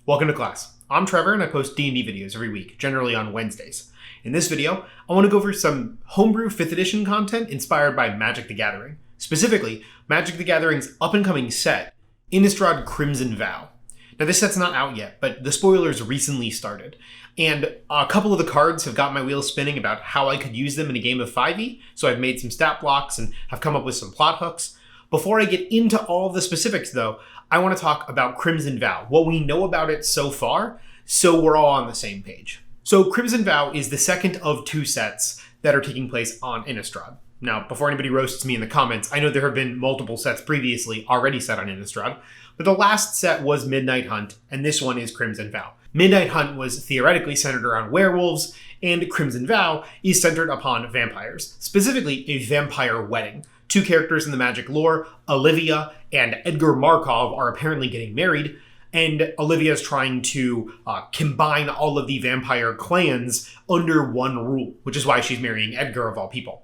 Welcome to class. I'm Trevor and I post D&D videos every week, generally on Wednesdays. In this video, I want to go over some Homebrew 5th edition content inspired by Magic the Gathering. Specifically, Magic the Gathering's up-and-coming set, Innistrad Crimson Vow. Now this set's not out yet, but the spoilers recently started, and a couple of the cards have got my wheels spinning about how I could use them in a game of 5e, so I've made some stat blocks and have come up with some plot hooks. Before I get into all of the specifics though, I want to talk about Crimson Vow, what we know about it so far, so we're all on the same page. So Crimson Vow is the second of two sets that are taking place on Innistrad. Now, before anybody roasts me in the comments, I know there have been multiple sets previously already set on Innistrad, but the last set was Midnight Hunt, and this one is Crimson Vow. Midnight Hunt was theoretically centered around werewolves, and Crimson Vow is centered upon vampires, specifically a vampire wedding. Two characters in the Magic lore, Olivia and Edgar Markov, are apparently getting married, and Olivia is trying to combine all of the vampire clans under one rule, which is why she's marrying Edgar of all people.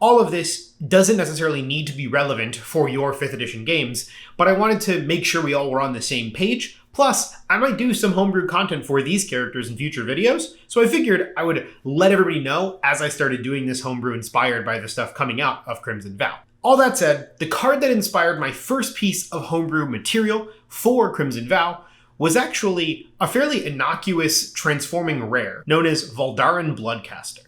All of this doesn't necessarily need to be relevant for your 5th edition games, but I wanted to make sure we all were on the same page. Plus, I might do some homebrew content for these characters in future videos, so I figured I would let everybody know as I started doing this homebrew inspired by the stuff coming out of Crimson Vow. All that said, the card that inspired my first piece of homebrew material for Crimson Vow was actually a fairly innocuous transforming rare known as Voldaren Bloodcaster.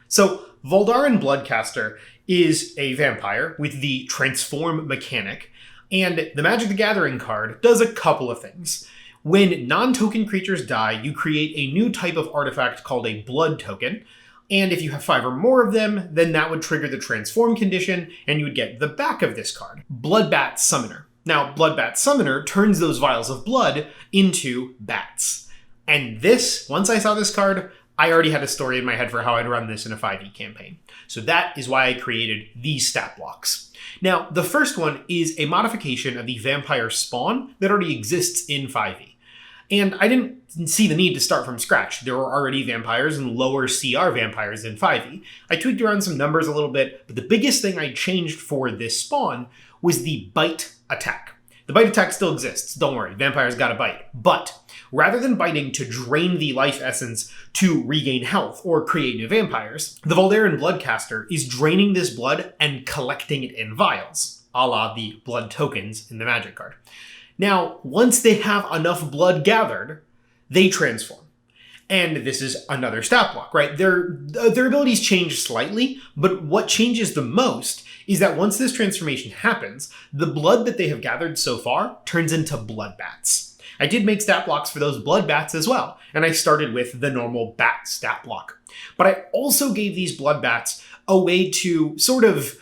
So, Voldaren Bloodcaster is a vampire with the transform mechanic, and the Magic the Gathering card does a couple of things. When non-token creatures die, you create a new type of artifact called a blood token, and if you have 5 or more of them, then that would trigger the transform condition, and you would get the back of this card, Bloodbat Summoner. Now, Bloodbat Summoner turns those vials of blood into bats. And this, once I saw this card, I already had a story in my head for how I'd run this in a 5e campaign. So that is why I created these stat blocks. Now, the first one is a modification of the vampire spawn that already exists in 5e. And I didn't see the need to start from scratch. There were already vampires and lower CR vampires in 5e. I tweaked around some numbers a little bit, but the biggest thing I changed for this spawn was the bite attack. The bite attack still exists, don't worry, vampires got a bite. But rather than biting to drain the life essence to regain health or create new vampires, the Voldaren Bloodcaster is draining this blood and collecting it in vials, a la the blood tokens in the Magic card. Now, once they have enough blood gathered, they transform. And this is another stat block, right? Their abilities change slightly, but what changes the most is that once this transformation happens, the blood that they have gathered so far turns into blood bats. I did make stat blocks for those blood bats as well, and I started with the normal bat stat block. But I also gave these blood bats a way to sort of,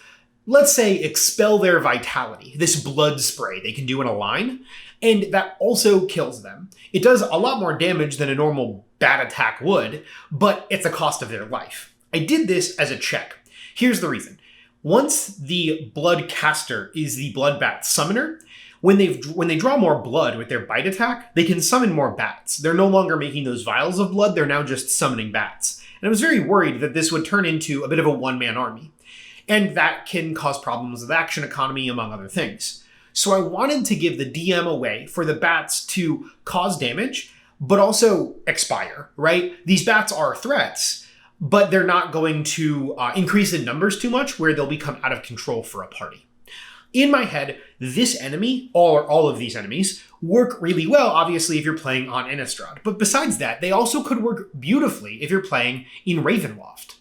let's say, expel their vitality, this blood spray they can do in a line, and that also kills them. It does a lot more damage than a normal bat attack would, but it's a cost of their life. I did this as a check. Here's the reason. Once the Bloodcaster is the Bloodbat Summoner, when they draw more blood with their bite attack, they can summon more bats. They're no longer making those vials of blood, they're now just summoning bats. And I was very worried that this would turn into a bit of a one-man army. And that can cause problems with action economy, among other things. So I wanted to give the DM a way for the bats to cause damage, but also expire, right? These bats are threats, but they're not going to increase in numbers too much where they'll become out of control for a party. In my head, this enemy, all of these enemies, work really well, obviously, if you're playing on Innistrad. But besides that, they also could work beautifully if you're playing in Ravenloft.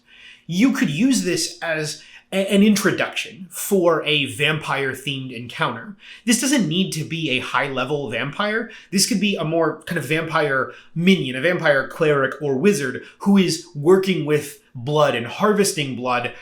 You could use this as an introduction for a vampire-themed encounter. This doesn't need to be a high-level vampire. This could be a more kind of vampire minion, a vampire cleric or wizard who is working with blood and harvesting blood,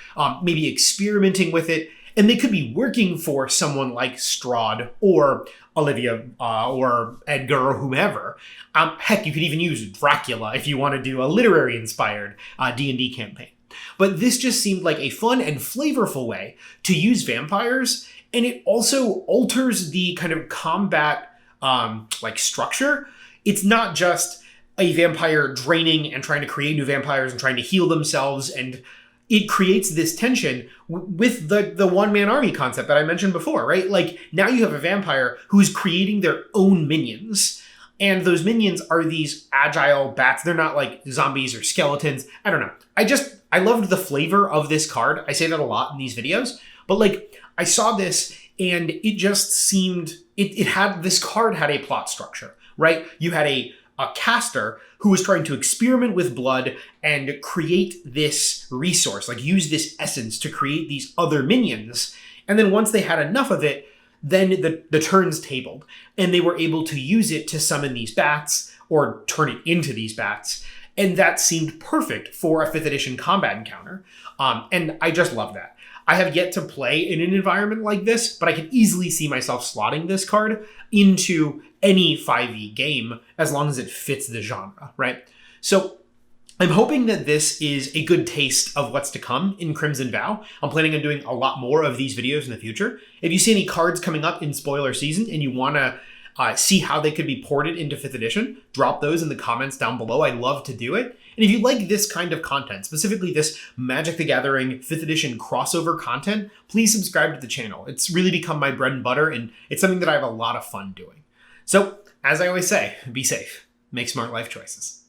maybe experimenting with it, and they could be working for someone like Strahd or Olivia or Edgar or whomever. Heck, you could even use Dracula if you want to do a literary-inspired D&D campaign. But this just seemed like a fun and flavorful way to use vampires, and it also alters the kind of combat structure. It's not just a vampire draining and trying to create new vampires and trying to heal themselves, and it creates this tension with the one-man army concept that I mentioned before, right? Like, now you have a vampire who's creating their own minions, And those minions are these agile bats. They're not like zombies or skeletons. I don't know. I loved the flavor of this card. I say that a lot in these videos, but like I saw this and it just seemed, this card had a plot structure, right? You had a caster who was trying to experiment with blood and create this resource, like use this essence to create these other minions. And then once they had enough of it, then the turns tabled, and they were able to use it to summon these bats or turn it into these bats. And that seemed perfect for a 5th edition combat encounter. And I just love that. I have yet to play in an environment like this, but I can easily see myself slotting this card into any 5e game as long as it fits the genre, right? So I'm hoping that this is a good taste of what's to come in Crimson Vow. I'm planning on doing a lot more of these videos in the future. If you see any cards coming up in spoiler season and you want to see how they could be ported into 5th edition, drop those in the comments down below. I'd love to do it. And if you like this kind of content, specifically this Magic the Gathering 5th edition crossover content, please subscribe to the channel. It's really become my bread and butter, and it's something that I have a lot of fun doing. So, as I always say, be safe, make smart life choices.